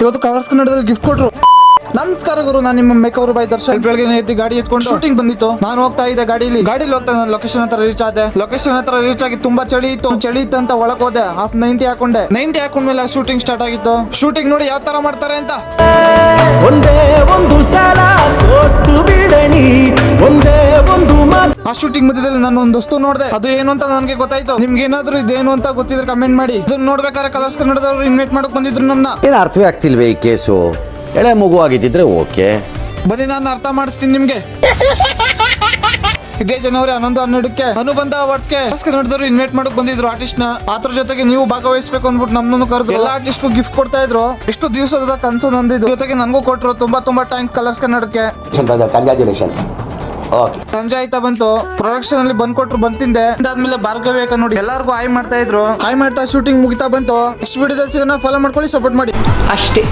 ಇವತ್ತು ಕಲರ್ಸ್ ಕನ್ನಡದಲ್ಲಿ ಗಿಫ್ಟ್ ಕೊಟ್ರು. ನಮಸ್ಕಾರ ಗುರು, ನಾನು ನಿಮ್ಮ ಮೇಕವರು ಬೈ ದರ್ಶನ್. ಬೆಳಗ್ಗೆ ಎದ್ದು ಗಾಡಿ ಎತ್ಕೊಂಡು ಶೂಟಿಂಗ್ ಬಂದಿತ್ತು. ನಾನು ಹೋಗ್ತಾ ಇದ್ದೆ ಗಾಡಿಲಿ ಹೋಗ್ತಾ ನಾನು ಲೊಕೇಶನ್ ಹತ್ರ ರೀಚ್ ಆದೆ. ಲೊಕೇಶನ್ ಹತ್ರ ರೀಚ್ ಆಗಿ ತುಂಬಾ ಚಳಿ ಇತ್ತು ಅಂತ ಒಳಗ್ ಹೋದೆ. ಹಾಫ್ 90 ಹಾಕೊಂಡೆ. 90 ಹಾಕೊಂಡ್ಮೇಲೆ ಶೂಟಿಂಗ್ ಸ್ಟಾರ್ಟ್ ಆಗಿತ್ತು. ಶೂಟಿಂಗ್ ನೋಡಿ ಯಾವ ತರ ಮಾಡ್ತಾರೆ ಅಂತ. ಒಂದೇ ಒಂದು ಸಲ ಸೋತು ಬಿಡಣಿ, ಒಂದೇ ಒಂದು ಆ ಶೂಟಿಂಗ್ ಮಧ್ಯದಲ್ಲಿ ನಾನು ಒಂದು ವಸ್ತು ನೋಡಿದೆ. ಅದು ಏನು ಅಂತ ನನಗೆ ಗೊತ್ತಾಯ್ತು. ನಿಮ್ಗೆ ಏನಾದ್ರು ಇದೇನು ಅಂತ ಗೊತ್ತಿದ್ರೆ ಕಮೆಂಟ್ ಮಾಡಿ. ಇದನ್ನ ನೋಡ್ಬೇಕಾದ್ರೆ ಕಲರ್ಸ್ ಕನ್ನಡದವರು ಇನ್ವೈಟ್ ಮಾಡಕ್ ಬಂದಿದ್ರು ನಮ್ಮನ್ನ. ಏನು ಅರ್ಥವೇ ಆಗ್ತಿಲ್ವೇ ಈ ಕೇಸು? ಎಳೆ ಮಗು ಆಗಿದ್ದಿದ್ರೆ ಓಕೆ, ಬನ್ನಿ ನಾನು ಅರ್ಥ ಮಾಡಿಸ್ತೀನಿ ನಿಮ್ಗೆ. ಇದೇ ಜನವರಿ 11-12ಕ್ಕೆ ಅನುಬಂಧ ಅವಾರ್ಡ್ಸ್ಗೆ ಕನ್ನಡದವರು ಇನ್ವೈಟ್ ಮಾಡಕ್ ಬಂದಿದ್ರು ಆರ್ಟಿಸ್ಟ್ ನ. ಅದ್ರ ಜೊತೆಗೆ ನೀವು ಭಾಗವಹಿಸಬೇಕು ಅಂದ್ಬಿಟ್ಟು ನಮ್ಮನ್ನು ಕರೆದ್ರು. ಎಲ್ಲ ಆರ್ಟಿಸ್ಟ್ಗೂ ಗಿಫ್ಟ್ ಕೊಡ್ತಾ ಇದ್ರು. ಎಷ್ಟು ದಿವಸದ ಕನ್ಸು ನಂದಿದ್ದು. ಜೊತೆಗೆ ನನಗೂ ಕೊಟ್ರು. ತುಂಬಾ ಥ್ಯಾಂಕ್ ಕಲರ್ಸ್ ಕನ್ನಡಕ್ಕೆ. ಸಂಜೆ ಆಯ್ತಾ ಬಂತು. ಪ್ರೊಡಕ್ಷನ್ ಅಲ್ಲಿ ಬಂದ್ ತಿಂದೆ. ಅದಾದ್ಮೇಲೆ ಭಾರ್ಗವಿ ಅಕ್ಕ ನೋಡಿ ಎಲ್ಲಾರ್ಗು ಹಾಯ್ ಮಾಡ್ತಾ ಇದ್ರು. ಹಾಯ್ ಮಾಡ್ತಾ ಶೂಟಿಂಗ್ ಮುಗಿತಾ ಬಂತು. ನೆಕ್ಸ್ಟ್ ವಿಡಿಯೋದಲ್ಲಿ ಸಿಗೋಣ. ಫಾಲೋ ಮಾಡ್ಕೊಳ್ಳಿ, ಸಪೋರ್ಟ್ ಮಾಡಿ ಅಷ್ಟೇ.